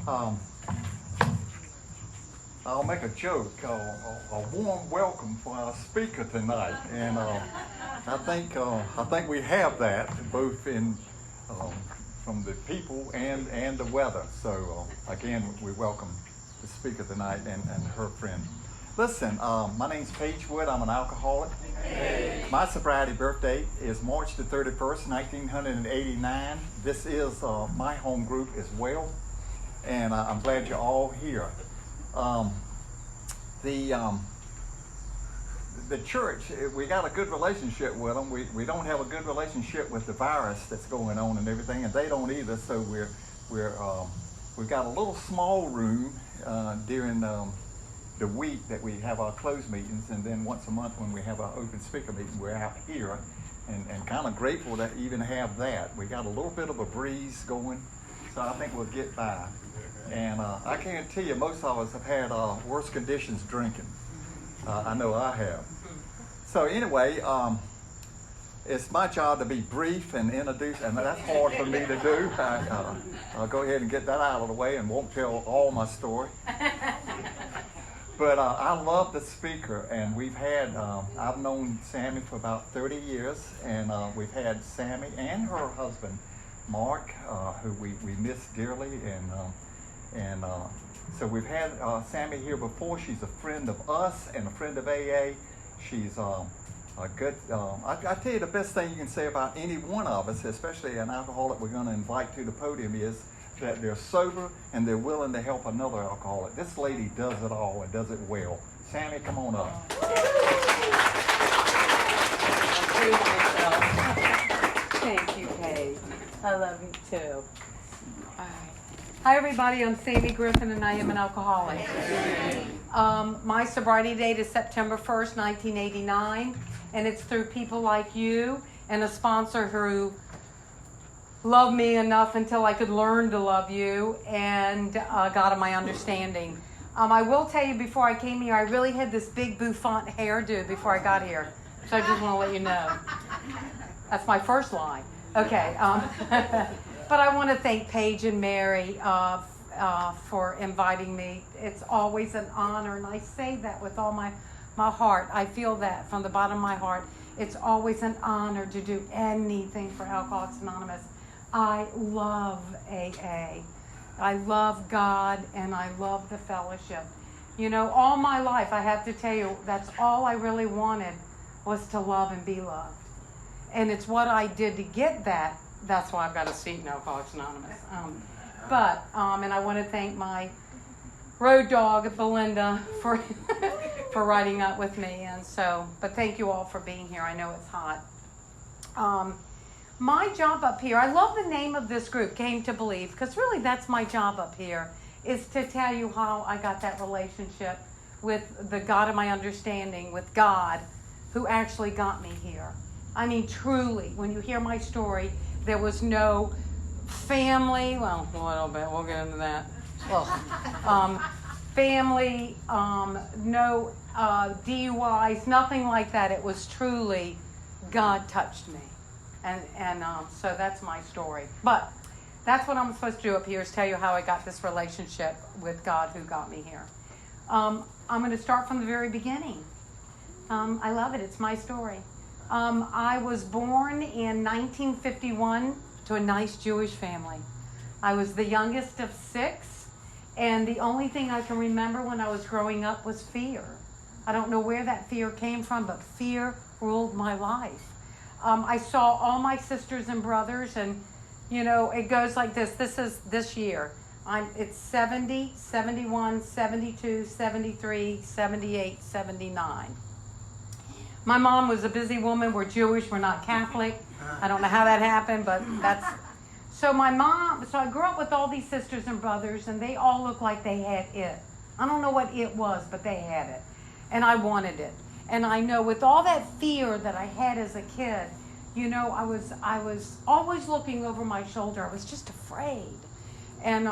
Um, I'll make a joke, a warm welcome for our speaker tonight, and I think we have that both in from the people and the weather. So again, we welcome the speaker tonight and her friend. Listen, my name's Paige Wood. I'm an alcoholic. My sobriety birthday is March the 31st, 1989. This is my home group as well, and I'm glad you're all here. The church, we got a good relationship with them. We don't have a good relationship with the virus that's going on and everything, and they don't either. So we've got a little small room during the week that we have our closed meetings, and then once a month when we have our open speaker meeting, we're out here, and kind of grateful to even have that. We got a little bit of a breeze going, so I think we'll get by. And I can't tell you, most of us have had worse conditions drinking. I know I have. So anyway, it's my job to be brief and introduce, and that's hard for me to do. I'll go ahead and get that out of the way and won't tell all my story. But I love the speaker, and we've had, I've known Sammy for about 30 years, and we've had Sammy and her husband, Mark, who we miss dearly, and so we've had Sammy here before. She's a friend of us and a friend of AA. She's a good, I tell you, the best thing you can say about any one of us, especially an alcoholic we're going to invite to the podium, is that they're sober and they're willing to help another alcoholic. This lady does it all and does it well. Sammy, come on up. Thank you, Paige. I love you too. All right. Hi, everybody. I'm Sammie Griffin, and I am an alcoholic. My sobriety date is September 1st, 1989, and it's through people like you and a sponsor who loved me enough until I could learn to love you and got to my understanding. I will tell you, before I came here, I really had this big bouffant hairdo before I got here, so I just want to let you know. That's my first line. Okay. But I want to thank Paige and Mary for inviting me. It's always an honor, and I say that with all my heart. I feel that from the bottom of my heart. It's always an honor to do anything for Alcoholics Anonymous. I love AA. I love God, and I love the fellowship. You know, all my life, I have to tell you, that's all I really wanted was to love and be loved. And it's what I did to get that. That's why I've got a seat in Alcoholics Anonymous. And I want to thank my road dog, Belinda, for for riding up with me. And so, but thank you all for being here. I know it's hot. My job up here, I love the name of this group, Came to Believe, because really that's my job up here, is to tell you how I got that relationship with the God of my understanding, with God, who actually got me here. I mean, truly, when you hear my story, there was no family, well, a little bit, we'll get into that. Family, no DUIs, nothing like that. It was truly God touched me. And so that's my story. But that's what I'm supposed to do up here, is tell you how I got this relationship with God who got me here. I'm going to start from the very beginning. I love it. It's my story. I was born in 1951 to a nice Jewish family. I was the youngest of 6, and the only thing I can remember when I was growing up was fear. I don't know where that fear came from, but fear ruled my life. I saw all my sisters and brothers, and, you know, it goes like this. This is this year. It's 70, 71, 72, 73, 78, 79. My mom was a busy woman. We're Jewish. We're not Catholic. I don't know how that happened, but that's... So I grew up with all these sisters and brothers, and they all looked like they had it. I don't know what it was, but they had it. And I wanted it. And I know with all that fear that I had as a kid, you know, I was always looking over my shoulder. I was just afraid. And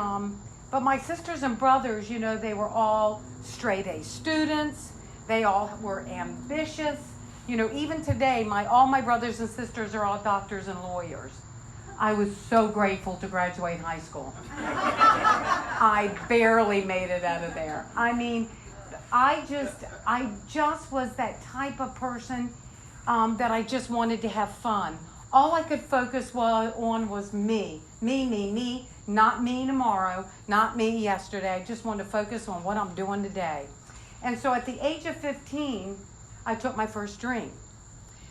but my sisters and brothers, you know, they were all straight A students. They all were ambitious. You know, even today, all my brothers and sisters are all doctors and lawyers. I was so grateful to graduate high school. I barely made it out of there. I mean, I just was that type of person that I just wanted to have fun. All I could focus on was me, not me tomorrow, not me yesterday. I just wanted to focus on what I'm doing today. And so at the age of 15, I took my first drink.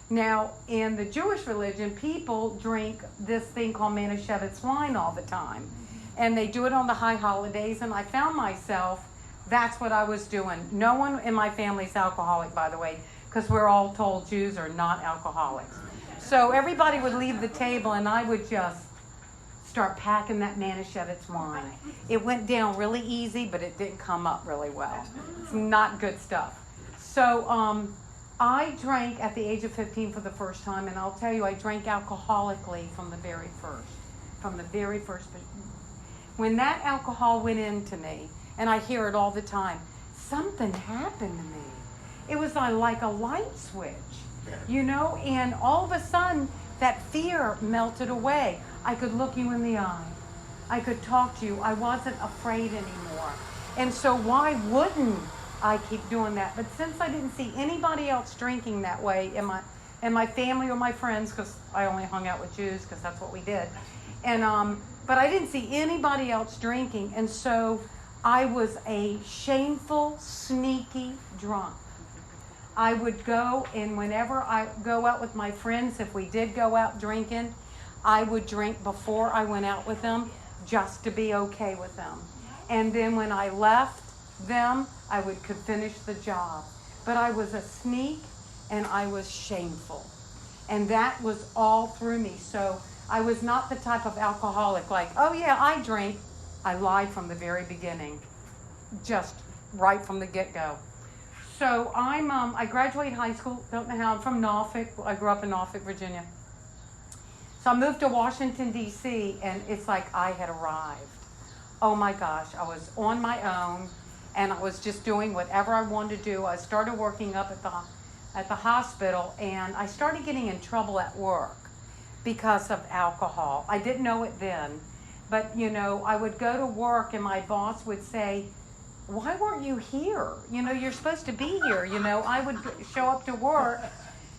Now, in the Jewish religion, people drink this thing called Manischewitz wine all the time. And they do it on the high holidays, and I found myself, that's what I was doing. No one in my family's alcoholic, by the way, because we're all told Jews are not alcoholics. So everybody would leave the table, and I would just start packing that Manischewitz wine. It went down really easy, but it didn't come up really well. It's not good stuff. So I drank at the age of 15 for the first time, and I'll tell you, I drank alcoholically from the very first. When that alcohol went into me, and I hear it all the time, something happened to me. It was like a light switch, and all of a sudden, that fear melted away. I could look you in the eye. I could talk to you. I wasn't afraid anymore. And so why wouldn't I keep doing that? But since I didn't see anybody else drinking that way in my family or my friends, because I only hung out with Jews because that's what we did, but I didn't see anybody else drinking, and so I was a shameful, sneaky drunk. I would go, and whenever I go out with my friends, if we did go out drinking, I would drink before I went out with them just to be okay with them. And then when I left them, I could finish the job. But I was a sneak, and I was shameful. And that was all through me. So I was not the type of alcoholic like, oh yeah, I drink. I lied from the very beginning, just right from the get-go. So I graduated high school, don't know how, I'm from Norfolk. I grew up in Norfolk, Virginia. So I moved to Washington, D.C., and it's like I had arrived. Oh my gosh, I was on my own, and I was just doing whatever I wanted to do. I started working up at the hospital, and I started getting in trouble at work because of alcohol. I didn't know it then, but I would go to work, and my boss would say, why weren't you here? You're supposed to be here. I would show up to work,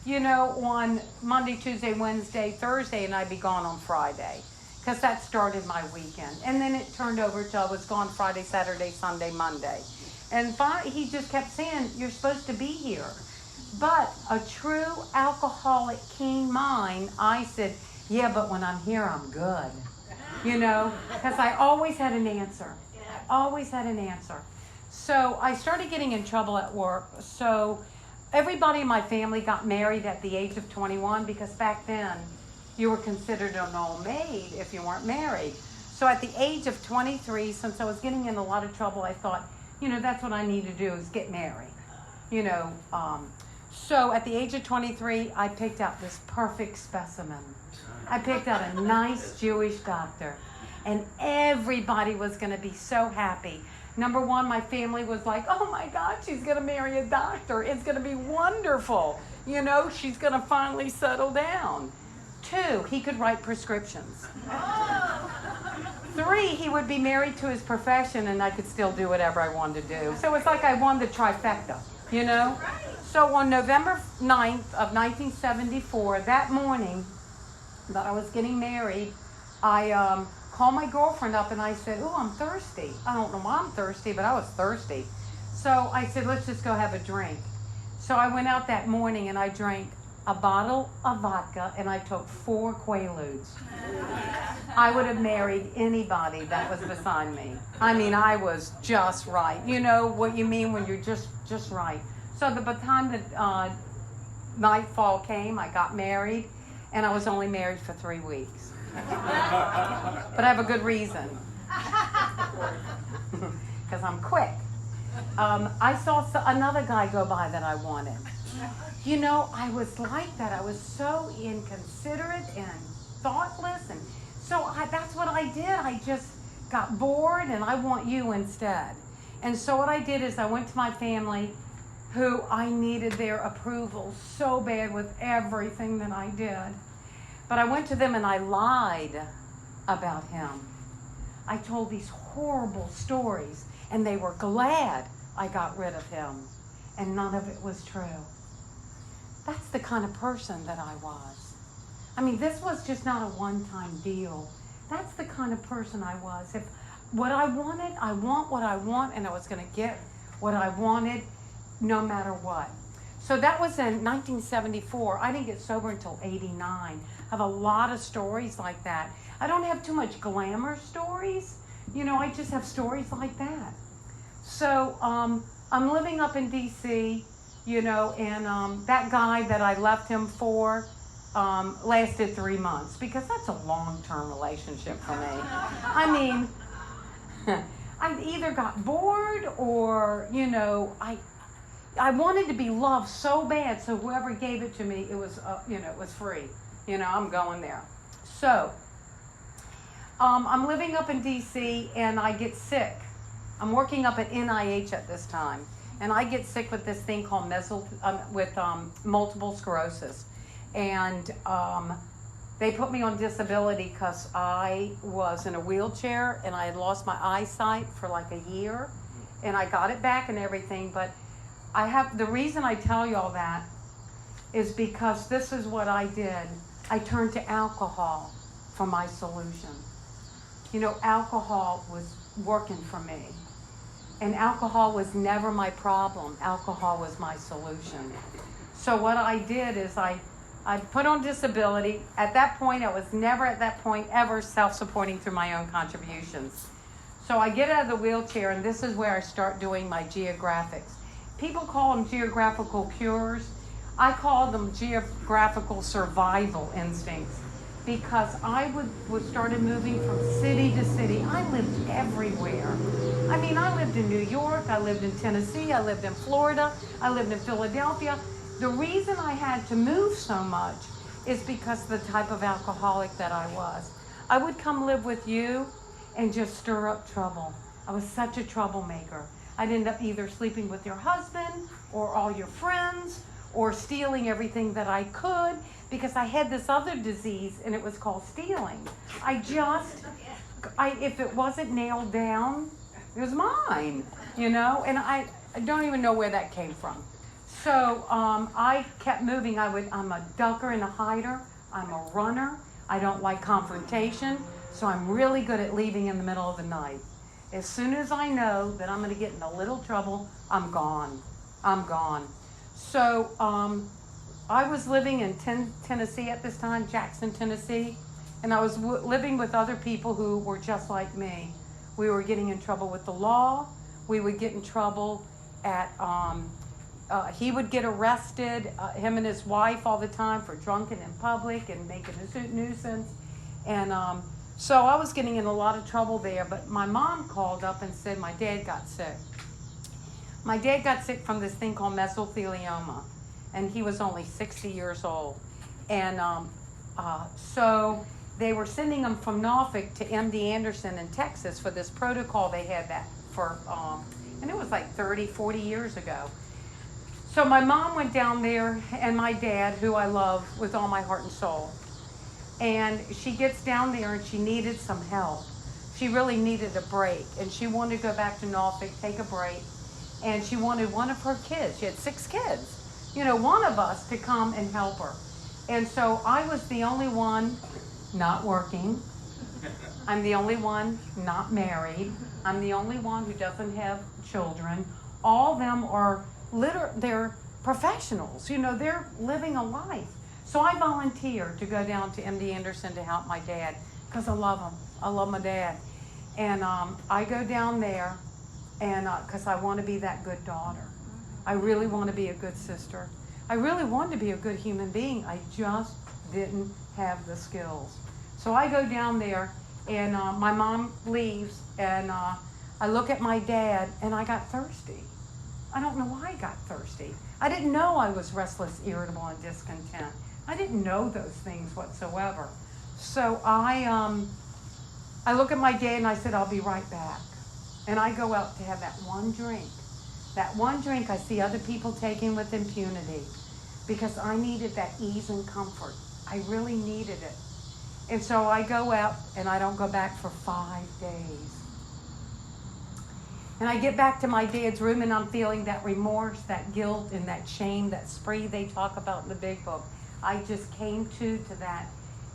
on Monday, Tuesday, Wednesday, Thursday, and I'd be gone on Friday, because that started my weekend. And then it turned over till I was gone Friday, Saturday, Sunday, Monday. And he just kept saying, you're supposed to be here. But a true alcoholic, keen mind, I said, yeah, but when I'm here, I'm good. Because I always had an answer. Always had an answer. So I started getting in trouble at work. So everybody in my family got married at the age of 21, because back then you were considered an old maid if you weren't married. So at the age of 23, since I was getting in a lot of trouble, I thought, that's what I need to do is get married. So at the age of 23, I picked out this perfect specimen. I picked out a nice Jewish doctor, and everybody was going to be so happy. Number one, my family was like, oh my God, she's going to marry a doctor. It's going to be wonderful. She's going to finally settle down. 2, he could write prescriptions. 3, he would be married to his profession, and I could still do whatever I wanted to do. So it's like I won the trifecta, So on November 9th of 1974, that morning that I was getting married, I called my girlfriend up and I said, oh, I'm thirsty. I don't know why I'm thirsty, but I was thirsty. So I said, let's just go have a drink. So I went out that morning and I drank a bottle of vodka and I took 4 Quaaludes. I would have married anybody that was beside me. I mean, I was just right. You know what you mean when you're just right. So by the time that nightfall came, I got married, and I was only married for 3 weeks. But I have a good reason. Because I'm quick. I saw another guy go by that I wanted. I was like that. I was so inconsiderate and thoughtless. And so that's what I did. I just got bored, and I want you instead. And so what I did is I went to my family, who I needed their approval so bad with everything that I did. But I went to them and I lied about him. I told these horrible stories, and they were glad I got rid of him, and none of it was true. That's the kind of person that I was. I mean, this was just not a one-time deal. That's the kind of person I was. If what I wanted, I want what I want, and I was going to get what I wanted no matter what. So that was in 1974. I didn't get sober until 89. I have a lot of stories like that. I don't have too much glamour stories. You know, I just have stories like that. So I'm living up in D.C., you know, and that guy that I left him for lasted 3 months, because that's a long-term relationship for me. I mean, I either got bored or, you know, I wanted to be loved so bad, so whoever gave it to me, it was, you know, it was free. You know, I'm going there. So, I'm living up in D.C. and I get sick. I'm working up at NIH at this time, and I get sick with this thing called multiple sclerosis. And they put me on disability because I was in a wheelchair and I had lost my eyesight for like a year, and I got it back and everything. But the reason I tell you all that is because this is what I did. I turned to alcohol for my solution. You know, alcohol was working for me. And alcohol was never my problem. Alcohol was my solution. So what I did is I put on disability. At that point, I was never at that point ever self-supporting through my own contributions. So I get out of the wheelchair, and this is where I start doing my geographics. People call them geographical cures. I call them geographical survival instincts, because I started moving from city to city. I lived everywhere. I mean, I lived in New York, I lived in Tennessee, I lived in Florida, I lived in Philadelphia. The reason I had to move so much is because of the type of alcoholic that I was. I would come live with you and just stir up trouble. I was such a troublemaker. I'd end up either sleeping with your husband or all your friends, or stealing everything that I could, because I had this other disease and it was called stealing. If it wasn't nailed down, it was mine, you know, and I don't even know where that came from. So I kept moving. I'm a ducker and a hider. I'm a runner. I don't like confrontation, so I'm really good at leaving in the middle of the night. As soon as I know that I'm going to get in a little trouble, I'm gone. I'm gone. So I was living in Tennessee at this time, Jackson, Tennessee, and I was living with other people who were just like me. We were getting in trouble with the law. We would get in trouble at, he would get arrested, him and his wife all the time, for drunken in public and making a nuisance. And so I was getting in a lot of trouble there, but my mom called up and said my dad got sick. My dad got sick from this thing called mesothelioma, and he was only 60 years old. And so they were sending him from Norfolk to MD Anderson in Texas for this protocol they had that for, and it was like 30, 40 years ago. So my mom went down there, and my dad, who I love with all my heart and soul. And she gets down there and she needed some help. She really needed a break, and she wanted to go back to Norfolk, take a break. And she wanted one of her kids, she had 6 kids, you know, one of us to come and help her. And so I was the only one not working. I'm the only one not married. I'm the only one who doesn't have children. All of them are they're professionals, you know, they're living a life. So I volunteered to go down to MD Anderson to help my dad, because I love him. I love my dad. And I go down there, and because I want to be that good daughter. I really want to be a good sister. I really wanted to be a good human being. I just didn't have the skills. So I go down there, and my mom leaves, and I look at my dad, and I got thirsty. I don't know why I got thirsty. I didn't know I was restless, irritable, and discontent. I didn't know those things whatsoever. So I look at my dad, and I said, I'll be right back. And I go out to have that one drink. That one drink I see other people taking with impunity, because I needed that ease and comfort. I really needed it. And so I go out and I don't go back for 5 days. And I get back to my dad's room and I'm feeling that remorse, that guilt, and that shame, that spree they talk about in the big book. I just came to that.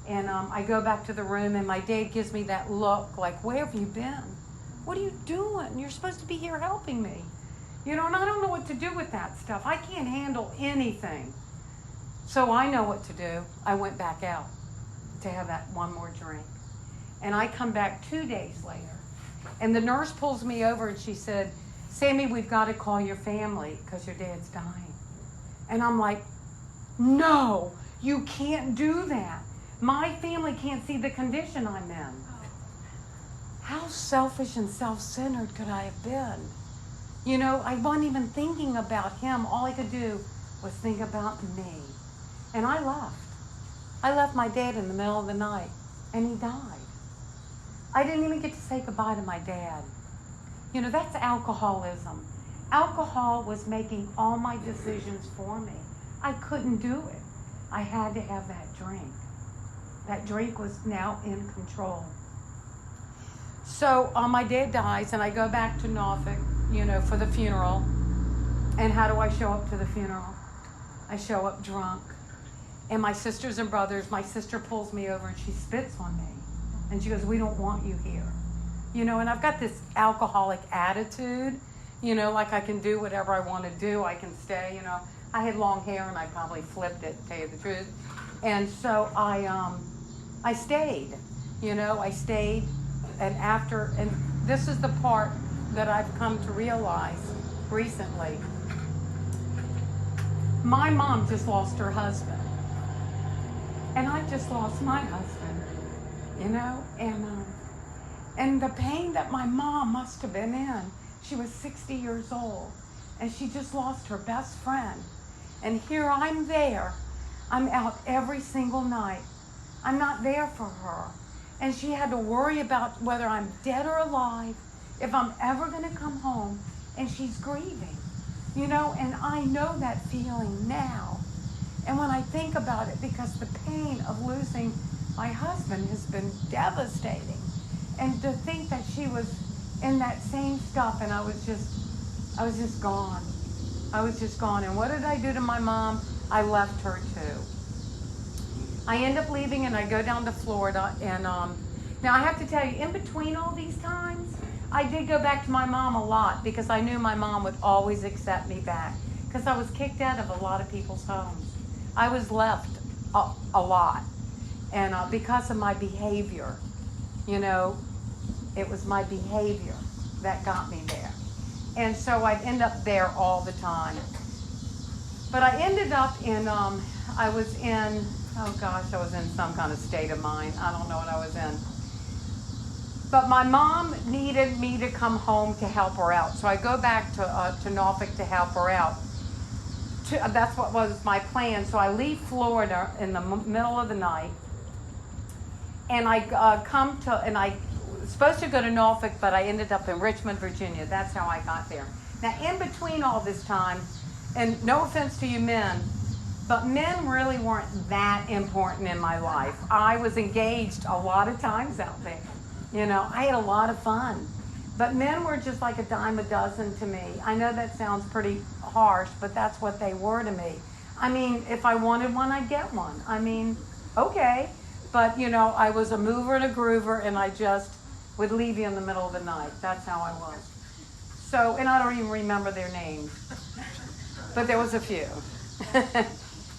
And I go back to the room and my dad gives me that look like, where have you been? What are you doing? You're supposed to be here helping me. You know, and I don't know what to do with that stuff. I can't handle anything. So I know what to do. I went back out to have that one more drink. And I come back 2 days later. And the nurse pulls me over and she said, Sammy, we've got to call your family because your dad's dying. And I'm like, no, you can't do that. My family can't see the condition I'm in. How selfish and self-centered could I have been? You know, I wasn't even thinking about him. All I could do was think about me. And I left. I left my dad in the middle of the night, and he died. I didn't even get to say goodbye to my dad. You know, that's alcoholism. Alcohol was making all my decisions for me. I couldn't do it. I had to have that drink. That drink was now in control. So my dad dies, and I go back to Norfolk, you know, for the funeral. And how do I show up to the funeral? I show up drunk. And my sisters and brothers, my sister pulls me over and she spits on me. And she goes, we don't want you here. You know, and I've got this alcoholic attitude, you know, like I can do whatever I want to do. I can stay, you know. I had long hair and I probably flipped it, to tell you the truth. And so I stayed, you know, I stayed. And this is the part that I've come to realize recently. My mom just lost her husband. And I just lost my husband, you know, and the pain that my mom must have been in. She was 60 years old, and she just lost her best friend. And here I'm there. I'm out every single night. I'm not there for her. And she had to worry about whether I'm dead or alive, if I'm ever going to come home, and she's grieving, you know, and I know that feeling now. And when I think about it, because the pain of losing my husband has been devastating. And to think that she was in that same stuff and I was just gone. I was just gone. And what did I do to my mom? I left her too. I end up leaving and I go down to Florida. And now I have to tell you, in between all these times, I did go back to my mom a lot because I knew my mom would always accept me back because I was kicked out of a lot of people's homes. I was left a lot, and because of my behavior, you know, it was my behavior that got me there. And so I'd end up there all the time. But I ended up I was in some kind of state of mind. I don't know what I was in. But my mom needed me to come home to help her out. So I go back to Norfolk to help her out. That's what was my plan. So I leave Florida in the middle of the night, and I I was supposed to go to Norfolk, but I ended up in Richmond, Virginia. That's how I got there. Now, in between all this time, and no offense to you men, but men really weren't that important in my life. I was engaged a lot of times out there. You know, I had a lot of fun. But men were just like a dime a dozen to me. I know that sounds pretty harsh, but that's what they were to me. I mean, if I wanted one, I'd get one. I mean, okay. But, you know, I was a mover and a groover, and I just would leave you in the middle of the night. That's how I was. So, and I don't even remember their names. But there was a few.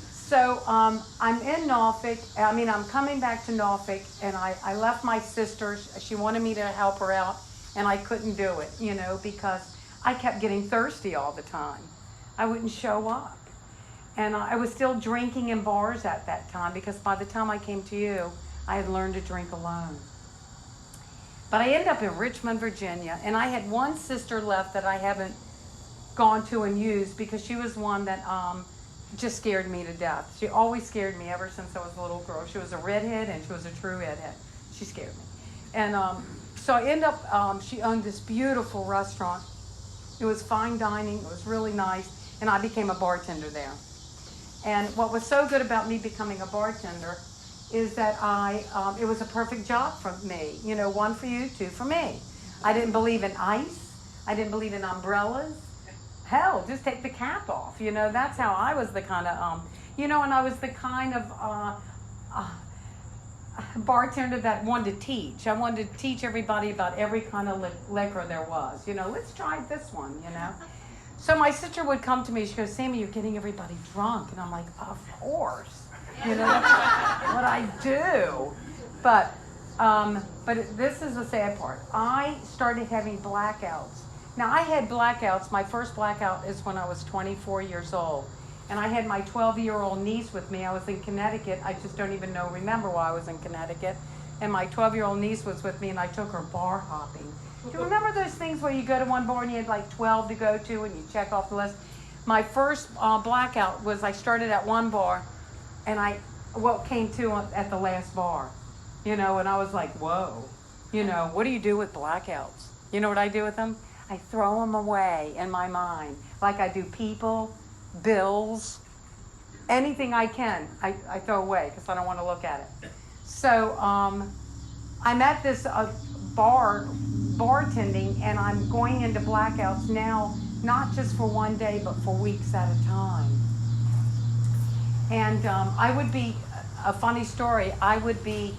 So I'm in Norfolk. I'm coming back to Norfolk, and I left my sister. She wanted me to help her out. And I couldn't do it, you know, because I kept getting thirsty all the time. I wouldn't show up. And I was still drinking in bars at that time because by the time I came to you, I had learned to drink alone. But I ended up in Richmond, Virginia, and I had one sister left that I haven't gone to and used because she was one that just scared me to death. She always scared me ever since I was a little girl. She was a redhead, and she was a true redhead. She scared me. And so I ended up, she owned this beautiful restaurant. It was fine dining. It was really nice. And I became a bartender there. And what was so good about me becoming a bartender is that it was a perfect job for me. You know, 1 for you, 2 for me. I didn't believe in ice. I didn't believe in umbrellas. Hell, just take the cap off. You know, that's how I was the kind of, you know, and I was the kind of bartender that wanted to teach. I wanted to teach everybody about every kind of liquor there was. You know, let's try this one, you know. So my sister would come to me, she goes, Sammy, you're getting everybody drunk. And I'm like, of course. You know, that's what I do. But this is the sad part. I started having blackouts. Now, I had blackouts. My first blackout is when I was 24 years old. And I had my 12-year-old niece with me. I was in Connecticut. I just don't even remember why I was in Connecticut. And my 12-year-old niece was with me, and I took her bar hopping. Do you remember those things where you go to one bar and you had like 12 to go to and you check off the list? My first blackout was I started at one bar, and came to at the last bar. You know, and I was like, whoa. You know, what do you do with blackouts? You know what I do with them? I throw them away in my mind. Like I do people, bills, anything I can, I throw away because I don't want to look at it. So I'm at this bar, bartending, and I'm going into blackouts now, not just for one day, but for weeks at a time. And I would be, a funny story, I would be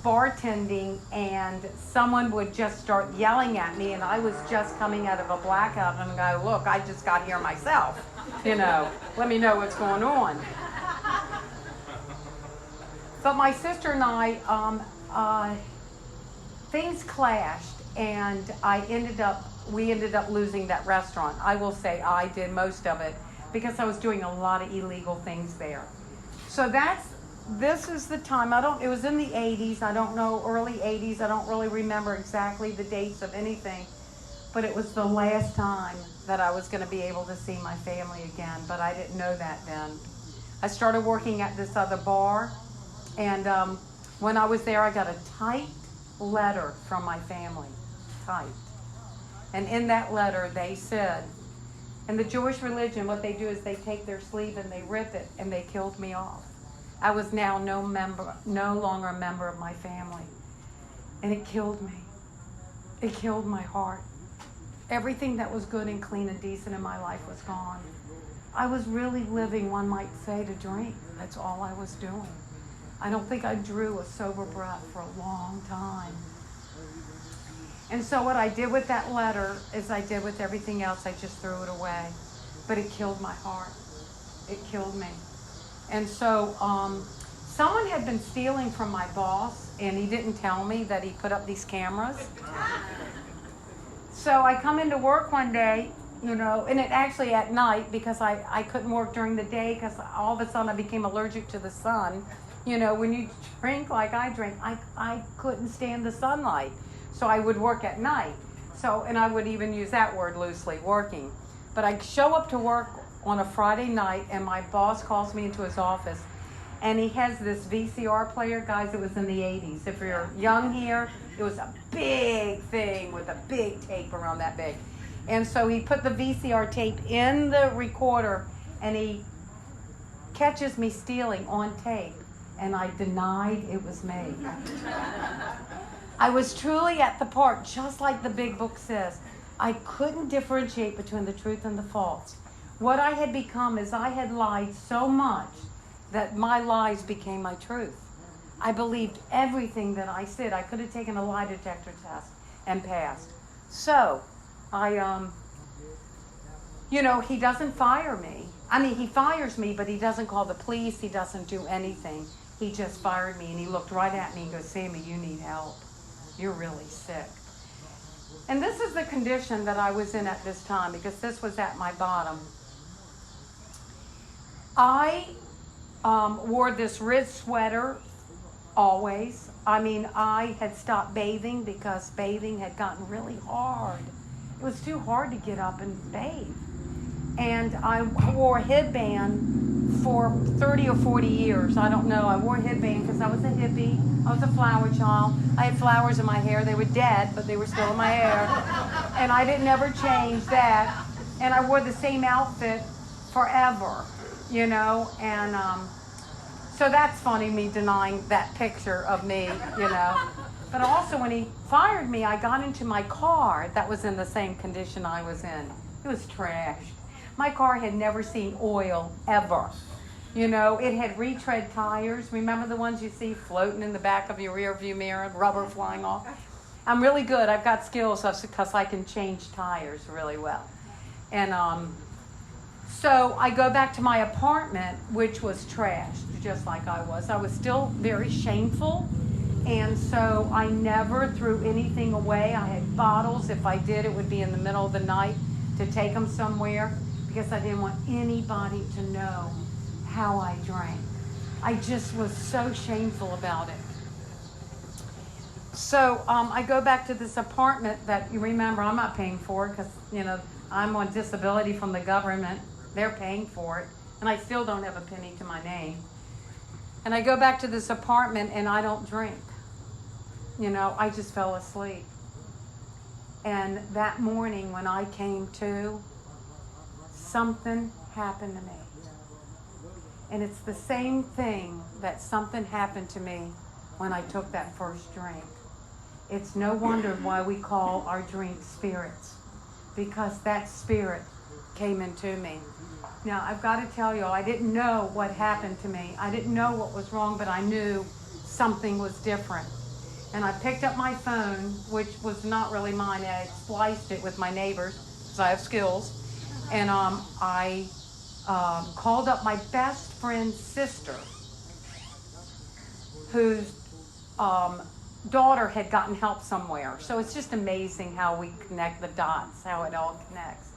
bartending and someone would just start yelling at me, and I was just coming out of a blackout, and I go, look, I just got here myself, you know, let me know what's going on. But my sister and I, things clashed, and we ended up losing that restaurant. I will say I did most of it because I was doing a lot of illegal things there. So this is the time, it was in the 80s, I don't know, early 80s, I don't really remember exactly the dates of anything, but it was the last time that I was going to be able to see my family again, but I didn't know that then. I started working at this other bar, and when I was there, I got a typed letter from my family, typed. And in that letter, they said, in the Jewish religion, what they do is they take their sleeve and they rip it, and they killed me off. I was now no longer a member of my family. And it killed me. It killed my heart. Everything that was good and clean and decent in my life was gone. I was really living, one might say, to drink. That's all I was doing. I don't think I drew a sober breath for a long time. And so what I did with that letter is I did with everything else. I just threw it away. But it killed my heart. It killed me. And so someone had been stealing from my boss, and he didn't tell me that he put up these cameras. So I come into work one day, you know, and it actually at night, because I couldn't work during the day because all of a sudden I became allergic to the sun. You know, when you drink like I drink, I couldn't stand the sunlight. So I would work at night. So, and I would even use that word loosely, working. But I show up to work on a Friday night, and my boss calls me into his office, and he has this VCR player. Guys, it was in the 80s. If you're young here, it was a big thing with a big tape around that big. And so he put the VCR tape in the recorder, and he catches me stealing on tape, and I denied it was me. I was truly at the part, just like the big book says. I couldn't differentiate between the truth and the false. What I had become is I had lied so much that my lies became my truth. I believed everything that I said. I could have taken a lie detector test and passed. So, he doesn't fire me. I mean, he fires me, but he doesn't call the police. He doesn't do anything. He just fired me, and he looked right at me and goes, Sammy, you need help. You're really sick. And this is the condition that I was in at this time, because this was at my bottom. I wore this red sweater always. I mean, I had stopped bathing because bathing had gotten really hard. It was too hard to get up and bathe. And I wore a headband for 30 or 40 years. I don't know. I wore a headband because I was a hippie. I was a flower child. I had flowers in my hair. They were dead, but they were still in my hair. And I didn't ever change that. And I wore the same outfit forever, you know. And So that's funny, me denying that picture of me, you know. But also when he fired me, I got into my car that was in the same condition I was in. It was trashed. My car had never seen oil, ever. You know, it had retread tires. Remember the ones you see floating in the back of your rear view mirror, rubber flying off? I'm really good. I've got skills because I can change tires really well. And so I go back to my apartment, which was trashed, just like I was. I was still very shameful. And so I never threw anything away. I had bottles. If I did, it would be in the middle of the night to take them somewhere because I didn't want anybody to know how I drank. I just was so shameful about it. So I go back to this apartment that you remember I'm not paying for because, you know, I'm on disability from the government. They're paying for it. And I still don't have a penny to my name. And I go back to this apartment and I don't drink. You know, I just fell asleep. And that morning when I came to, something happened to me. And it's the same thing that something happened to me when I took that first drink. It's no wonder why we call our drink spirits, because that spirit came into me. Now, I've got to tell you, I didn't know what happened to me. I didn't know what was wrong, but I knew something was different. And I picked up my phone, which was not really mine. I spliced it with my neighbors, because I have skills. And I called up my best friend's sister, whose daughter had gotten help somewhere. So it's just amazing how we connect the dots, how it all connects.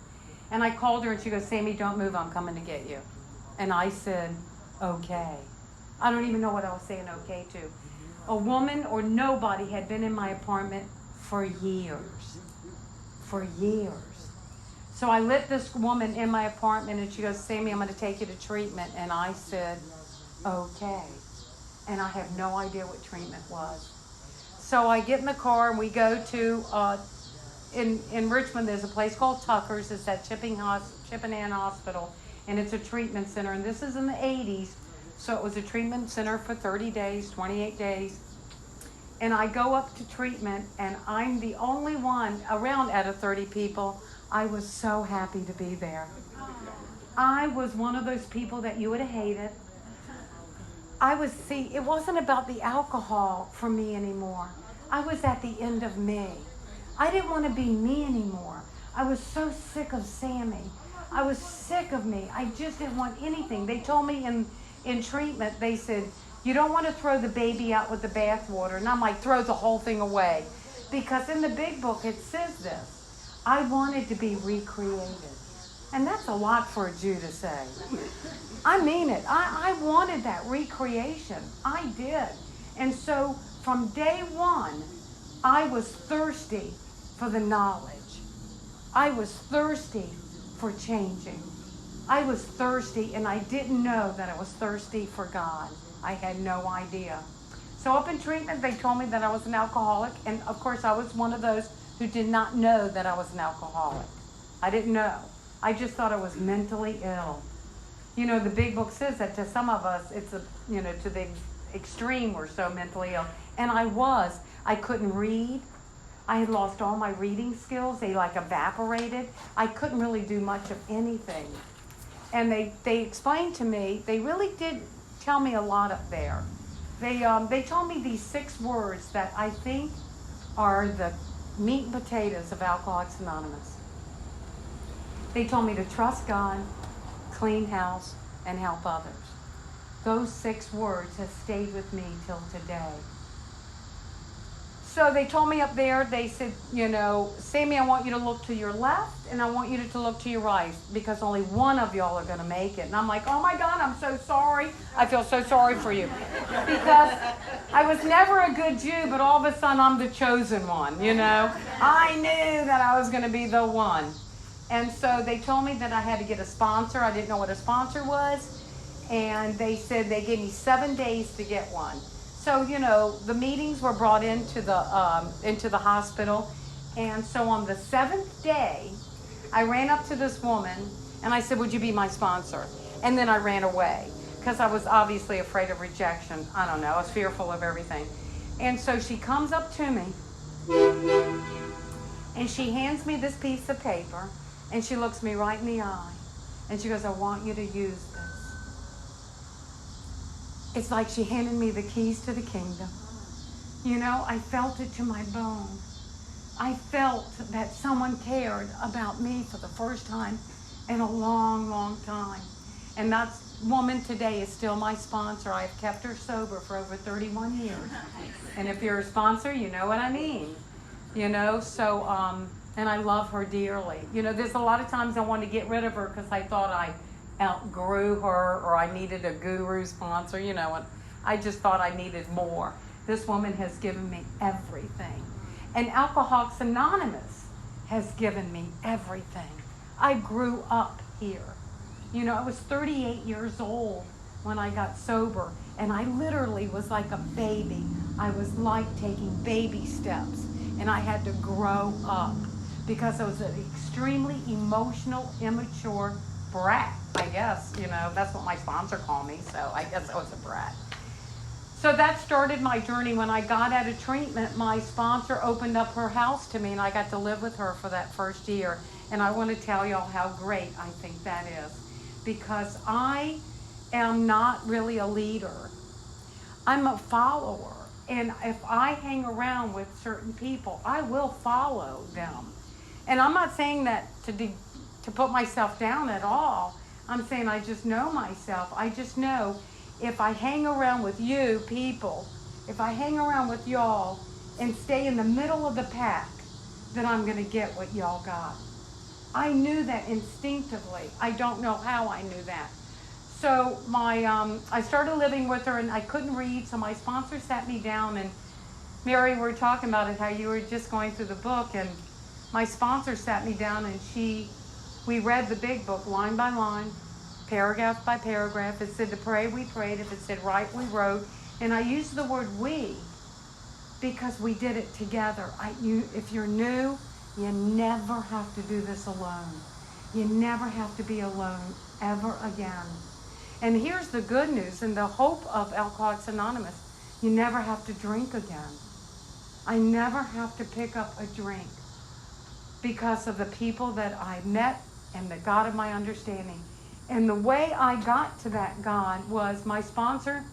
And I called her and she goes, Sammy, don't move, I'm coming to get you. And I said, okay. I don't even know what I was saying okay to. A woman or nobody had been in my apartment for years. For years. So I let this woman in my apartment and she goes, Sammy, I'm going to take you to treatment. And I said, okay. And I have no idea what treatment was. So I get in the car and we go to, in Richmond, there's a place called Tucker's. It's at Chippenham Hospital. And it's a treatment center. And this is in the 80s. So it was a treatment center for 30 days, 28 days. And I go up to treatment, and I'm the only one around out of 30 people. I was so happy to be there. I was one of those people that you would have hated. It wasn't about the alcohol for me anymore. I was at the end of me. I didn't want to be me anymore. I was so sick of Sammy. I was sick of me. I just didn't want anything. They told me in treatment, they said, you don't want to throw the baby out with the bathwater. And I'm like, throw the whole thing away. Because in the big book, it says this. I wanted to be recreated. And that's a lot for a Jew to say. I mean it. I wanted that recreation. I did. And so from day one, I was thirsty for the knowledge. I was thirsty for changing. I was thirsty, and I didn't know that I was thirsty for God. I had no idea. So up in treatment, they told me that I was an alcoholic, and of course I was one of those who did not know that I was an alcoholic. I didn't know. I just thought I was mentally ill. You know, the big book says that to some of us, it's to the extreme, we're so mentally ill. And I was. I couldn't read. I had lost all my reading skills. They like evaporated. I couldn't really do much of anything. And they explained to me, they really did tell me a lot up there. They told me these 6 words that I think are the meat and potatoes of Alcoholics Anonymous. They told me to trust God, clean house, and help others. Those 6 words have stayed with me till today. So they told me up there, they said, Sammy, I want you to look to your left and I want you to look to your right because only one of y'all are going to make it. And I'm like, oh my God, I'm so sorry. I feel so sorry for you. Because I was never a good Jew, but all of a sudden I'm the chosen one, I knew that I was going to be the one. And so they told me that I had to get a sponsor. I didn't know what a sponsor was. And they said they gave me 7 days to get one. So, the meetings were brought into the hospital. And so on the 7th day, I ran up to this woman and I said, would you be my sponsor? And then I ran away because I was obviously afraid of rejection. I don't know. I was fearful of everything. And so she comes up to me and she hands me this piece of paper and she looks me right in the eye and she goes, I want you to use this. It's like she handed me the keys to the kingdom. You know, I felt it to my bone. I felt that someone cared about me for the first time in a long, long time. And that woman today is still my sponsor. I've kept her sober for over 31 years. And if you're a sponsor, you know what I mean. You know, so, and I love her dearly. You know, there's a lot of times I wanted to get rid of her because I thought I outgrew her or I needed a guru sponsor, you know, and I just thought I needed more. This woman has given me everything. And Alcoholics Anonymous has given me everything. I grew up here. You know, I was 38 years old when I got sober, and I literally was like a baby. I was like taking baby steps, and I had to grow up because I was an extremely emotional, immature brat, I guess. You know, that's what my sponsor called me, so I guess I was a brat. So that started my journey. When I got out of treatment, my sponsor opened up her house to me, and I got to live with her for that first year. And I want to tell y'all how great I think that is, because I am not really a leader. I'm a follower. And if I hang around with certain people, I will follow them. And I'm not saying that to put myself down at all. I'm saying I just know myself. I just know if I hang around with you people, if I hang around with y'all and stay in the middle of the pack, then I'm going to get what y'all got. I knew that instinctively. I don't know how I knew that. So I started living with her and I couldn't read, so my sponsor sat me down, and Mary, we were talking about it, how you were just going through the book, and my sponsor sat me down and we read the big book line by line, paragraph by paragraph. It said to pray, we prayed. If it said write, we wrote. And I used the word we because we did it together. If you're new, you never have to do this alone. You never have to be alone ever again. And here's the good news and the hope of Alcoholics Anonymous. You never have to drink again. I never have to pick up a drink because of the people that I met and the God of my understanding. And the way I got to that God was my sponsor.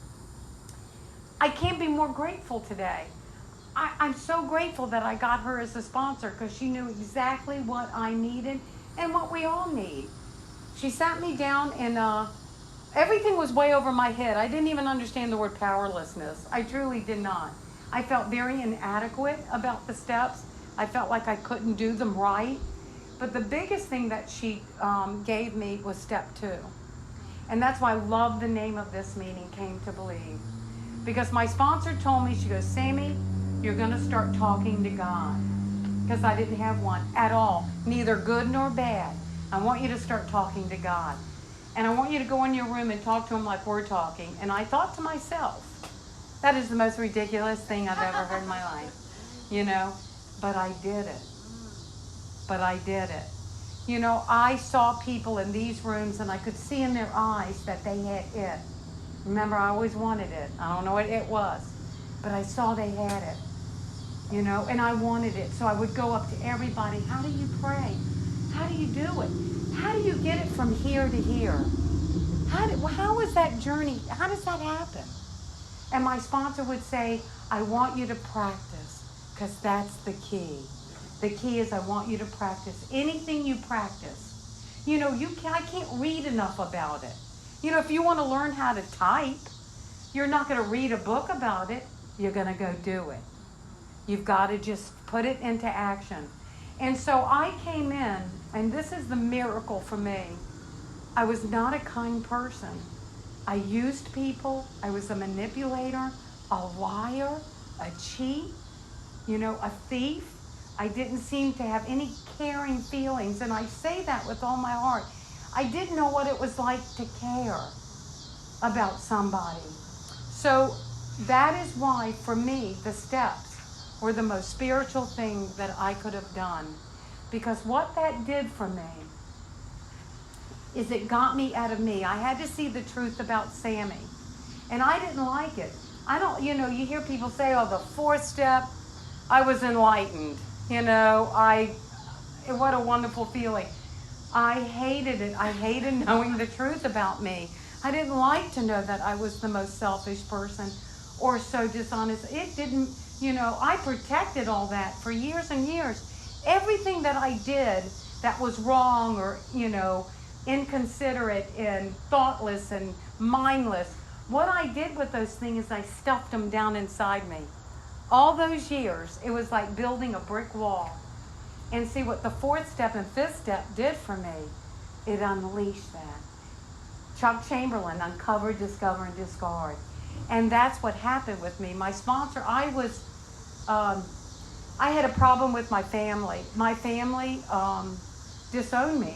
I can't be more grateful today. I'm so grateful that I got her as a sponsor because she knew exactly what I needed and what we all need. She sat me down and everything was way over my head. I didn't even understand the word powerlessness. I truly did not. I felt very inadequate about the steps. I felt like I couldn't do them right. But the biggest thing that she gave me was step 2. And that's why I love the name of this meeting, Came to Believe. Because my sponsor told me, she goes, Sammy, you're going to start talking to God. Because I didn't have one at all, neither good nor bad. I want you to start talking to God. And I want you to go in your room and talk to him like we're talking. And I thought to myself, that is the most ridiculous thing I've ever heard in my life. You know, but I did it. But I did it. You know, I saw people in these rooms and I could see in their eyes that they had it. Remember, I always wanted it. I don't know what it was, but I saw they had it. You know, and I wanted it. So I would go up to everybody. How do you pray? How do you do it? How do you get it from here to here? How is that journey? How does that happen? And my sponsor would say, I want you to practice, because that's the key. The key is I want you to practice. Anything you practice. You know, I can't read enough about it. You know, if you want to learn how to type, you're not going to read a book about it. You're going to go do it. You've got to just put it into action. And so I came in, and this is the miracle for me. I was not a kind person. I used people. I was a manipulator, a liar, a cheat, you know, a thief. I didn't seem to have any caring feelings, and I say that with all my heart. I didn't know what it was like to care about somebody. So that is why, for me, the steps were the most spiritual thing that I could have done. Because what that did for me, is it got me out of me. I had to see the truth about Sammy. And I didn't like it. I don't, you hear people say, oh, the fourth step, I was enlightened. What a wonderful feeling. I hated it. I hated knowing the truth about me. I didn't like to know that I was the most selfish person or so dishonest. It didn't, I protected all that for years and years. Everything that I did that was wrong or, inconsiderate and thoughtless and mindless, what I did with those things is I stuffed them down inside me. All those years, it was like building a brick wall. And see what the fourth step and fifth step did for me, it unleashed that. Chuck Chamberlain, uncover, discover, and discard. And that's what happened with me. My sponsor, I had a problem with my family. My family disowned me.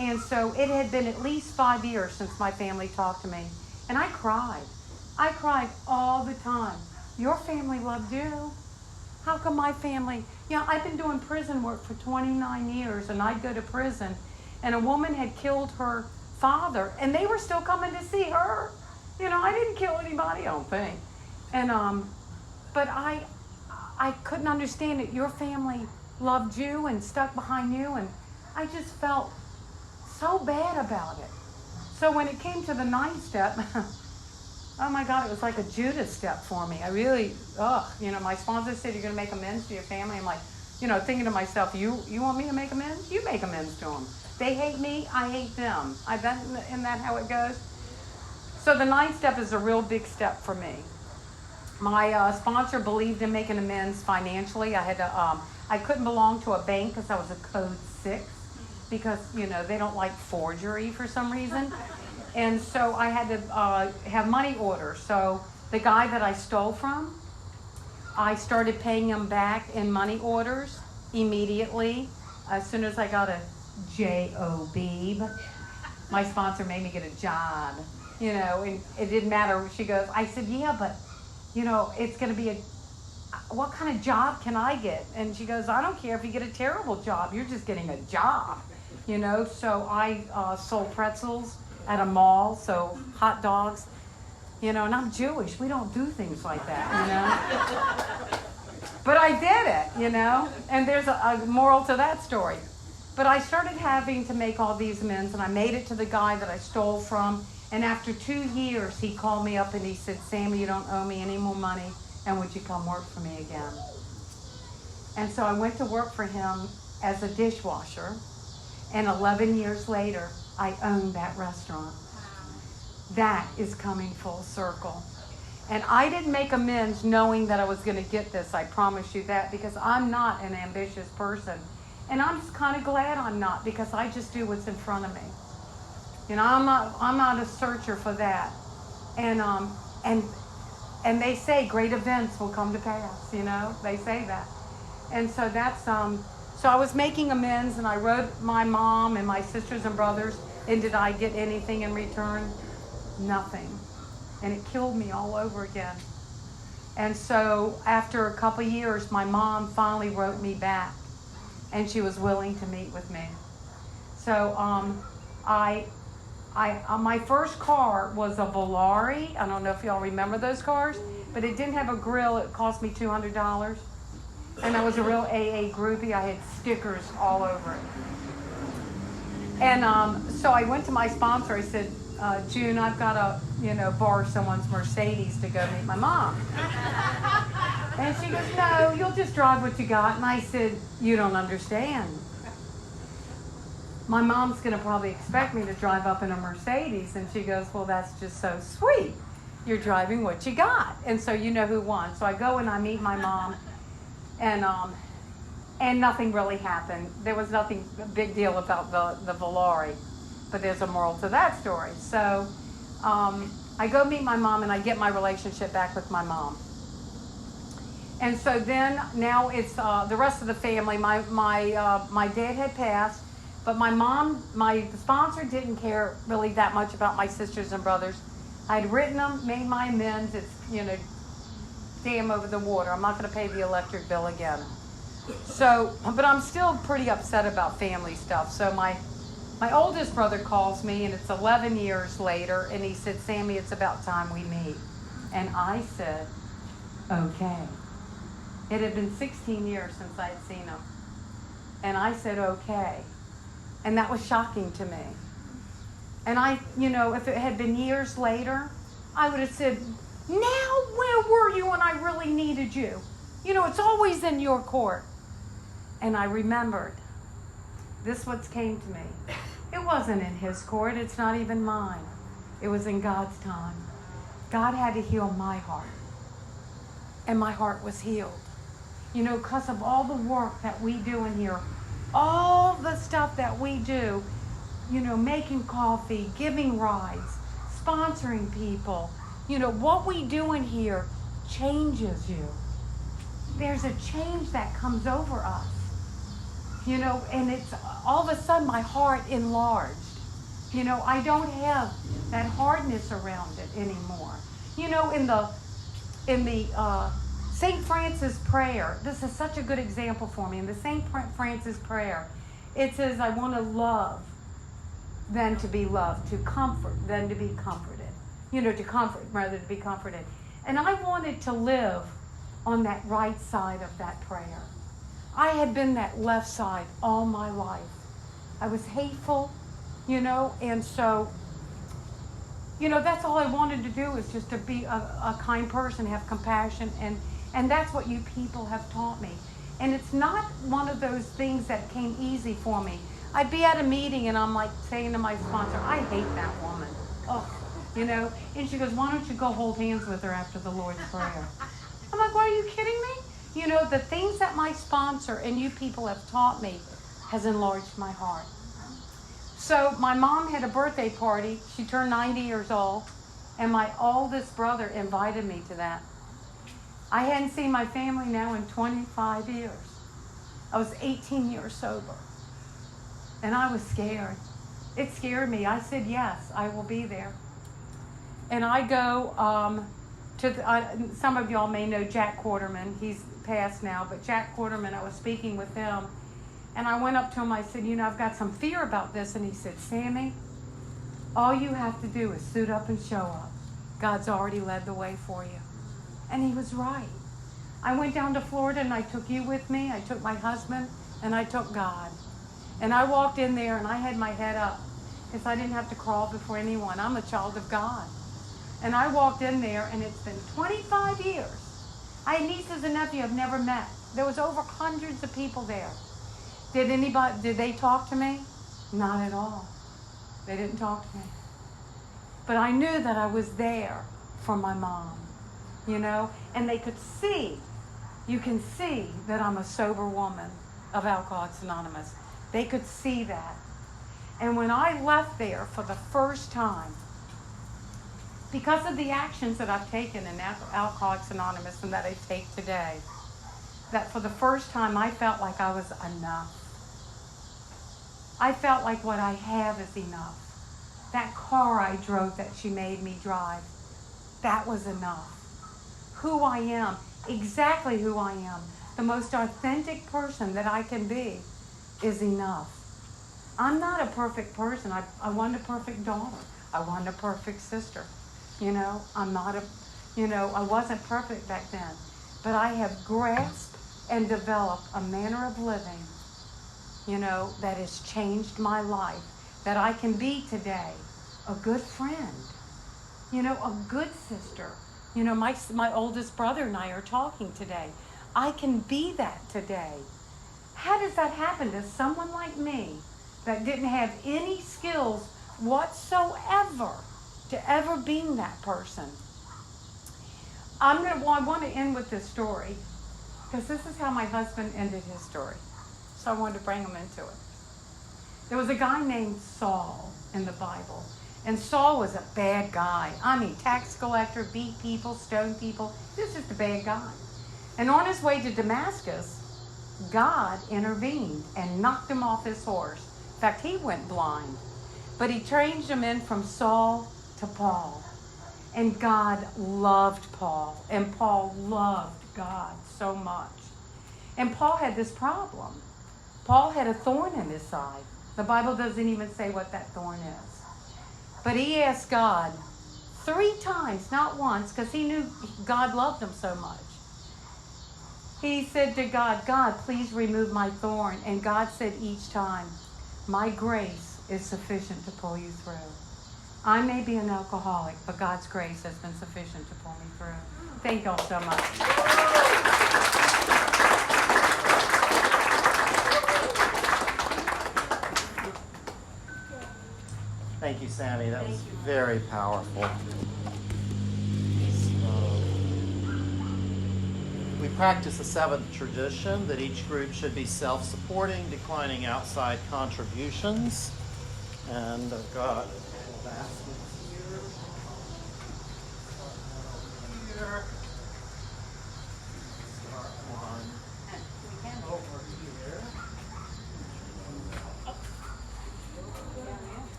And so it had been at least 5 years since my family talked to me. And I cried. I cried all the time. Your family loved you. How come my family? I've been doing prison work for 29 years, and I'd go to prison, and a woman had killed her father, and they were still coming to see her. I didn't kill anybody, I don't think. And but I couldn't understand it. Your family loved you and stuck behind you, and I just felt so bad about it. So when it came to the ninth step, oh my God, it was like a Judas step for me. I really, my sponsor said, you're going to make amends to your family. I'm like, thinking to myself, you want me to make amends? You make amends to them. They hate me, I hate them. Isn't that how it goes? So the ninth step is a real big step for me. My sponsor believed in making amends financially. I couldn't belong to a bank because I was a code 6 because, they don't like forgery for some reason. And so I had to have money orders. So the guy that I stole from, I started paying him back in money orders immediately. As soon as I got a job, my sponsor made me get a job. And it didn't matter. She goes, I said, yeah, but, it's going to be what kind of job can I get? And she goes, I don't care if you get a terrible job. You're just getting a job, So I sold pretzels at a mall, so hot dogs, and I'm Jewish. We don't do things like that, But I did it, and there's a moral to that story. But I started having to make all these amends, and I made it to the guy that I stole from, and after 2 years, he called me up and he said, Sammy, you don't owe me any more money, and would you come work for me again? And so I went to work for him as a dishwasher, and 11 years later, I owned that restaurant. That is coming full circle. And I didn't make amends knowing that I was going to get this, I promise you that, because I'm not an ambitious person. And I'm just kind of glad I'm not, because I just do what's in front of me. I'm not a searcher for that. And they say great events will come to pass, they say that. And so that's, so I was making amends, and I wrote my mom and my sisters and brothers, and did I get anything in return? Nothing. And it killed me all over again. And so after a couple years, my mom finally wrote me back, and she was willing to meet with me. So my first car was a Volare. I don't know if y'all remember those cars, but it didn't have a grill. It cost me $200. And I was a real AA groupie. I had stickers all over it. And so I went to my sponsor. I said, June, I've got to, borrow someone's Mercedes to go meet my mom. And she goes, no, you'll just drive what you got. And I said, you don't understand. My mom's going to probably expect me to drive up in a Mercedes. And she goes, well, that's just so sweet. You're driving what you got. And so you know who won. So I go and I meet my mom. And nothing really happened. There was nothing big deal about the Volare. But there's a moral to that story. So I go meet my mom, and I get my relationship back with my mom. And so then now it's the rest of the family. My dad had passed, but my sponsor didn't care really that much about my sisters and brothers. I'd written them, made my amends. It's dam over the water. I'm not going to pay the electric bill again. So, but I'm still pretty upset about family stuff. So my My oldest brother calls me, and it's 11 years later, and he said, Sammy, it's about time we meet. And I said, okay. It had been 16 years since I had seen him. And I said, okay. And that was shocking to me. And if it had been years later, I would have said, now where were you when I really needed you? It's always in your court. And I remembered, this what came to me. It wasn't in his court. It's not even mine. It was in God's time. God had to heal my heart. And my heart was healed. Because of all the work that we do in here, all the stuff that we do, making coffee, giving rides, sponsoring people, what we do in here changes you. There's a change that comes over us. And it's all of a sudden my heart enlarged. I don't have that hardness around it anymore. In the St. Francis prayer, this is such a good example for me. In the St. Francis prayer, it says, I want to love than to be loved, to comfort than to be comforted. To comfort rather than to be comforted. And I wanted to live on that right side of that prayer. I had been that left side all my life. I was hateful, and so, that's all I wanted to do is just to be a kind person, have compassion, and that's what you people have taught me. And it's not one of those things that came easy for me. I'd be at a meeting and I'm like saying to my sponsor, I hate that woman. Oh, and she goes, why don't you go hold hands with her after the Lord's Prayer? I'm like, well, are you kidding me? The things that my sponsor and you people have taught me has enlarged my heart. So my mom had a birthday party. She turned 90 years old, and my oldest brother invited me to that. I hadn't seen my family now in 25 years. I was 18 years sober, and I was scared. It scared me. I said, yes, I will be there. And I go some of y'all may know Jack Quarterman. He's passed now, but Jack Quarterman, I was speaking with him, and I went up to him. I said, I've got some fear about this. And he said, Sammy, all you have to do is suit up and show up. God's already led the way for you. And he was right. I went down to Florida, and I took you with me. I took my husband, and I took God. And I walked in there, and I had my head up because I didn't have to crawl before anyone. I'm a child of God. And I walked in there, and it's been 25 years. I had nieces and nephews I've never met. There was over hundreds of people there. Did they talk to me? Not at all. They didn't talk to me. But I knew that I was there for my mom, and they could see, you can see that I'm a sober woman of Alcoholics Anonymous. They could see that. And when I left there for the first time, because of the actions that I've taken in Alcoholics Anonymous and that I take today, that for the first time I felt like I was enough. I felt like what I have is enough. That car I drove that she made me drive, that was enough. Who I am, exactly who I am, the most authentic person that I can be is enough. I'm not a perfect person. I want a perfect daughter. I want a perfect sister. I'm not I wasn't perfect back then, but I have grasped and developed a manner of living, that has changed my life, that I can be today a good friend, a good sister. My oldest brother and I are talking today. I can be that today. How does that happen to someone like me that didn't have any skills whatsoever to ever being that person? I want to end with this story because this is how my husband ended his story. So I wanted to bring him into it. There was a guy named Saul in the Bible, and Saul was a bad guy. Tax collector, beat people, stoned people. He was just a bad guy. And on his way to Damascus, God intervened and knocked him off his horse. In fact, he went blind. But he changed him in from Saul to Paul. And God loved Paul. And Paul loved God so much. And Paul had this problem. Paul had a thorn in his side. The Bible doesn't even say what that thorn is. But he asked God 3 times, not once, because he knew God loved him so much. He said to God, God, please remove my thorn. And God said each time, my grace is sufficient to pull you through. I may be an alcoholic, but God's grace has been sufficient to pull me through. Thank y'all so much. Thank you, Sammy. That was very powerful. We practice the 7th tradition that each group should be self-supporting, declining outside contributions. And I've got baskets here. Here. Start one over here.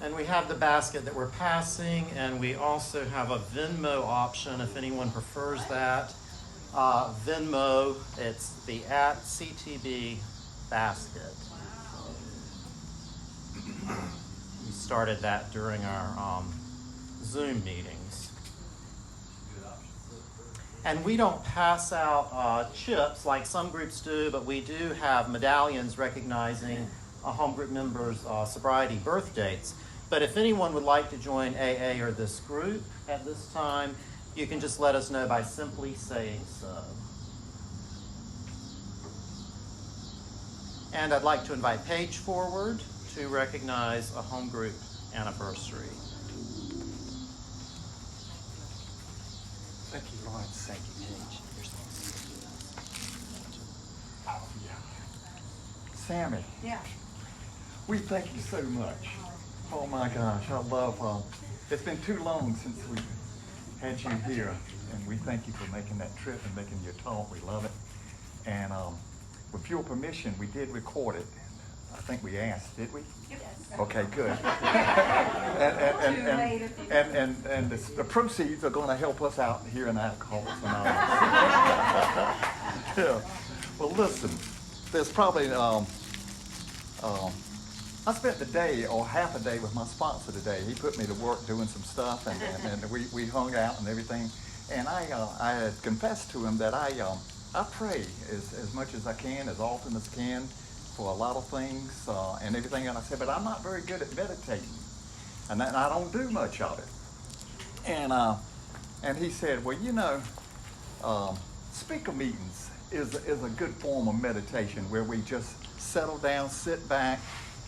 And we have the basket that we're passing, and we also have a Venmo option if anyone prefers that. Venmo, it's the @CTB basket. We started that during our Zoom meetings. And we don't pass out chips like some groups do, but we do have medallions recognizing a home group member's sobriety birth dates. But if anyone would like to join AA or this group at this time, you can just let us know by simply saying so. And I'd like to invite Paige forward to recognize a home group anniversary. Thank you, Lawrence. Thank you, Paige. Oh, yeah. Sammy. Yeah. We thank you so much. Oh my gosh, I love, it's been too long since we had you here, and we thank you for making that trip and making your talk. We love it. And with your permission, we did record it. I think we asked, did we? Yes. Okay, good. and the proceeds are going to help us out here in Alcoholics Anonymous. Yeah. Well, listen, there's probably I spent the day or half a day with my sponsor today. He put me to work doing some stuff, and we hung out and everything. And I had confessed to him that I pray as much as I can, as often as I can, for a lot of things and everything. And I said, but I'm not very good at meditating, and I don't do much of it. And he said, well, you know, speaker meetings is a good form of meditation where we just settle down, sit back,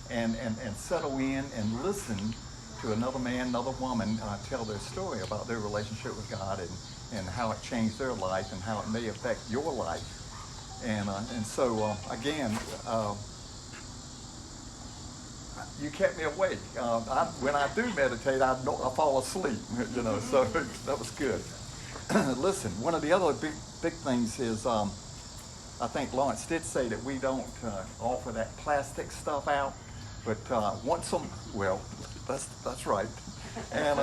and settle in and listen to another man, another woman tell their story about their relationship with God and how it changed their life and how it may affect your life. And so again, you kept me awake. When I do meditate, I fall asleep, you know, so that was good. Listen, one of the other big things is I think Lawrence did say that we don't offer that plastic stuff out. But well, that's right. And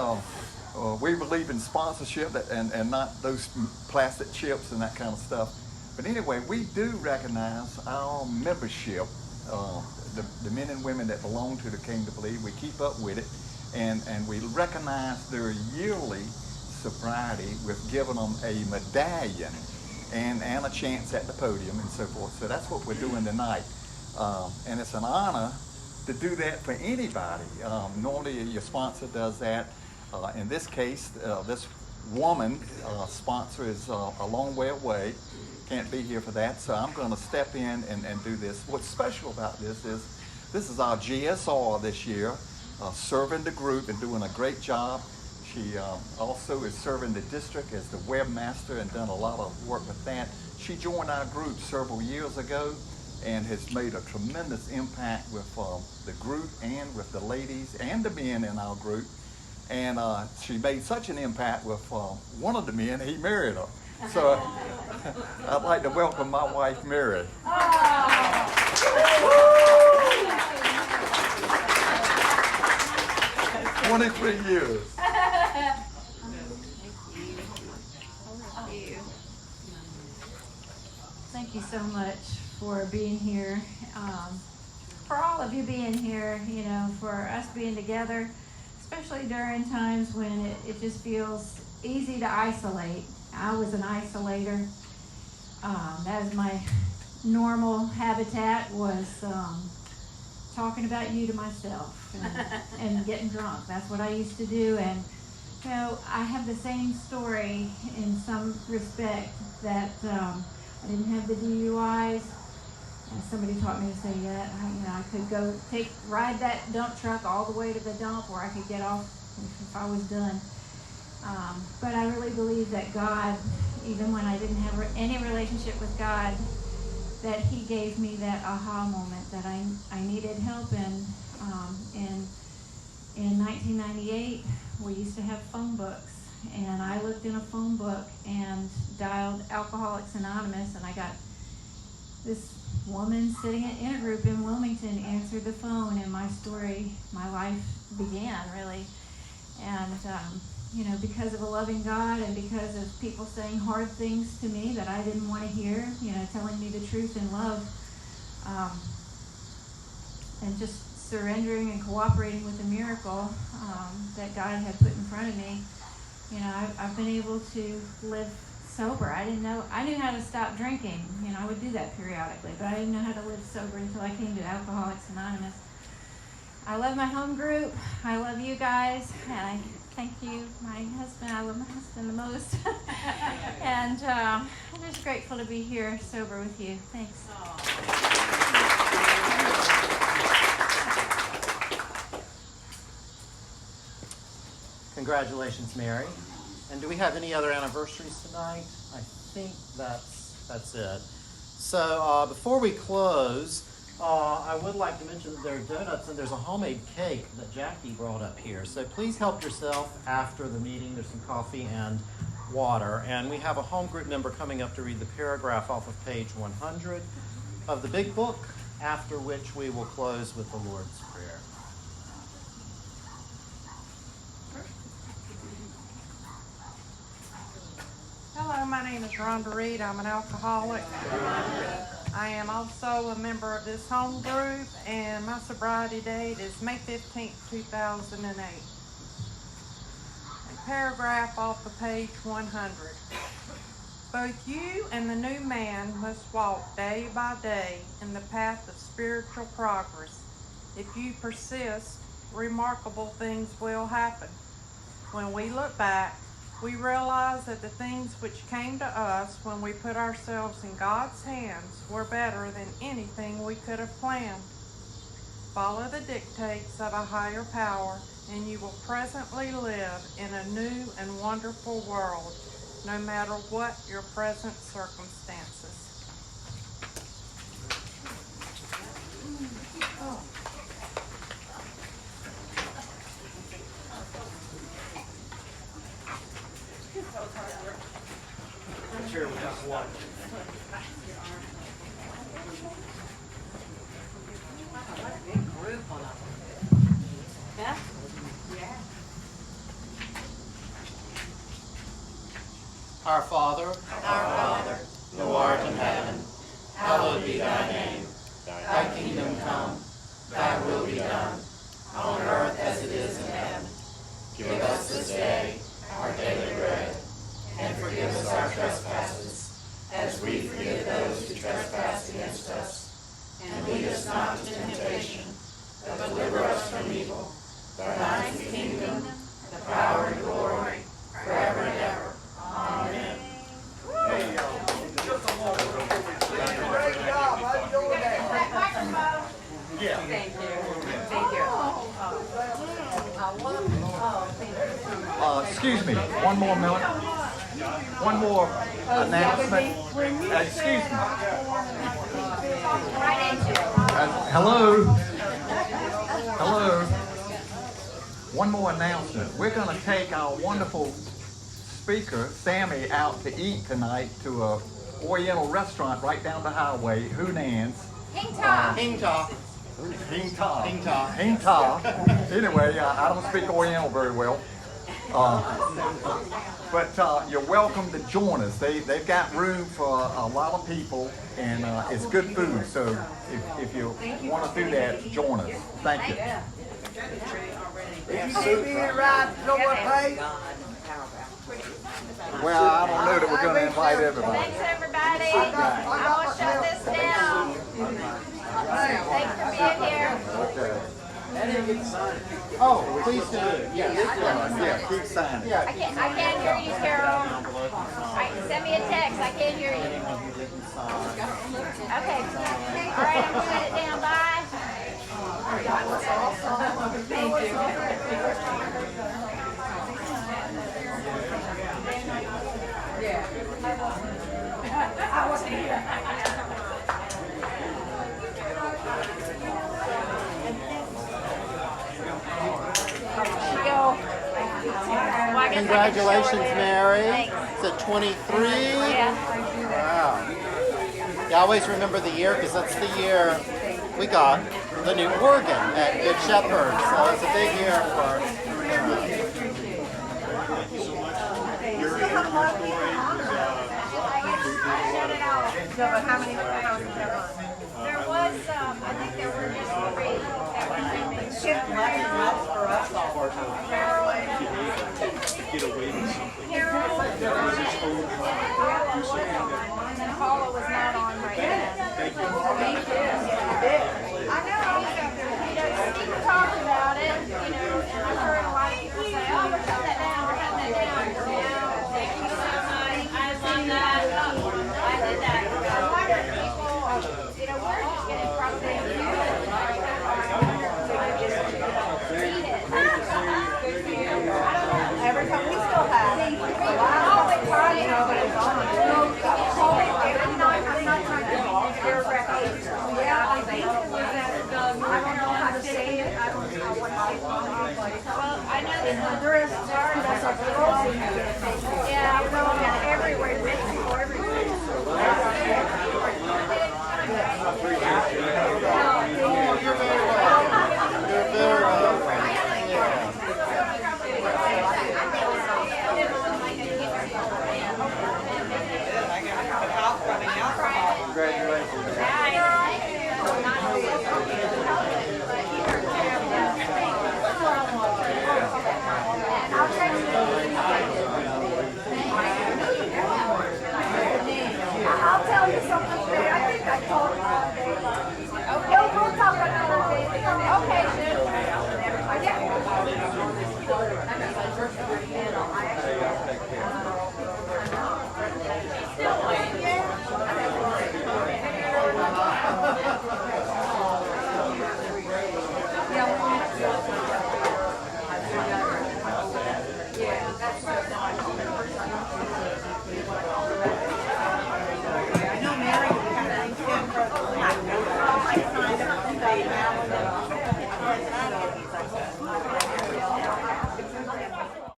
we believe in sponsorship and not those plastic chips and that kind of stuff. But anyway, we do recognize our membership, the men and women that belong to the Kingdom to Believe. We keep up with it, and we recognize their yearly sobriety with giving them a medallion and a chance at the podium and so forth. So that's what we're doing tonight. And it's an honor to do that for anybody. Normally your sponsor does that. In this case, this woman sponsor is a long way away, can't be here for that, so I'm going to step in and do this. What's special about this is our GSR this year, serving the group and doing a great job. She also is serving the district as the webmaster and done a lot of work with that. She joined our group several years ago and has made a tremendous impact with the group and with the ladies and the men in our group. And she made such an impact with one of the men, he married her. So I'd like to welcome my wife, Mary. Oh. 23 years. Thank you so much for being here. For all of you being here, you know, for us being together, especially during times when it just feels easy to isolate. I was an isolator. That was my normal habitat, was talking about you to myself and getting drunk. That's what I used to do. And you know, I have the same story in some respect, that I didn't have the DUIs. And somebody taught me to say that I could go ride that dump truck all the way to the dump, or I could get off if I was done. But I really believe that God, even when I didn't have any relationship with God, that He gave me that aha moment that I needed help in. In 1998, we used to have phone books, and I looked in a phone book and dialed Alcoholics Anonymous, and I got this woman sitting in a group in Wilmington answered the phone, and my story, my life began, really. And you know, because of a loving God and because of people saying hard things to me that I didn't want to hear, you know, telling me the truth in love, and just surrendering and cooperating with the miracle that God had put in front of me, you know, I've been able to live sober. I knew how to stop drinking. You know, I would do that periodically, but I didn't know how to live sober until I came to Alcoholics Anonymous. I love my home group. I love you guys, and I thank you, my husband. I love my husband the most. And I'm just grateful to be here sober with you. Thanks. Congratulations, Mary. And do we have any other anniversaries tonight? I think that's it. So before we close, I would like to mention that there are donuts and there's a homemade cake that Jackie brought up here. So please help yourself after the meeting. There's some coffee and water. And we have a home group member coming up to read the paragraph off of page 100 of the big book, after which we will close with the Lord's Prayer. Hello, my name is Rhonda Reed. I'm an alcoholic. I am also a member of this home group, and my sobriety date is May 15th, 2008. A paragraph off of page 100. Both you and the new man must walk day by day in the path of spiritual progress. If you persist, remarkable things will happen. When we look back, we realize that the things which came to us when we put ourselves in God's hands were better than anything we could have planned. Follow the dictates of a higher power, and you will presently live in a new and wonderful world, no matter what your present circumstances. Our Father, who art in heaven, hallowed be thy name. Thy kingdom come, thy will be done, on earth as it is in heaven. Give us this day our daily bread, and forgive us our trespasses, as we forgive those who trespass against us. And lead us not into temptation, but deliver us from evil. Thine is the kingdom, the power, and glory, forever and ever. Amen. Hey, y'all. Great job. How's your day? Yeah. Thank you. Thank you. Excuse me, one more minute. One more announcement. Excuse me. Hello. Hello. One more announcement. We're going to take our wonderful speaker, Sammy, out to eat tonight to a Oriental restaurant right down the highway, Hunan's. Hing Ta. Hing Ta. Hing Ta. Hing Ta. Anyway, I don't speak Oriental very well. But you're welcome to join us. They've got room for a lot of people, and it's good food. So if you want to do that, join us. Thank you. Well, I don't know that we're going to invite everybody. Thanks, everybody. I will shut this down. Thanks for being here. Okay. Oh, please do. Yeah, keep signing. I can't hear you, Carol. Send me a text. I can't hear you. Okay. All right, I'm gonna shut it down. Bye. I wasn't here. Congratulations, Mary. Thanks. Is it 23? Yeah. Wow. You always remember the year because that's the year we got the new organ at Good Shepherd. So it's a big year for There was, I think there were just 3 that were leaving. Carol, and Paula was not on right now. I know, Steve talked about it, you know, and I've heard a lot of people say, oh, we're shutting that down, we're shutting that down. Thank you so much. I love that. I did that. I wonder if people, you know, we're just getting frustrated. Every time we still have. Always trying, you know, but it's on. I'm not trying to be your record. Yeah, I think it was at I don't know how to say it. I don't know what I want. Well, I know that There is that's a frozen. yeah, You know, and everywhere, rich people everywhere.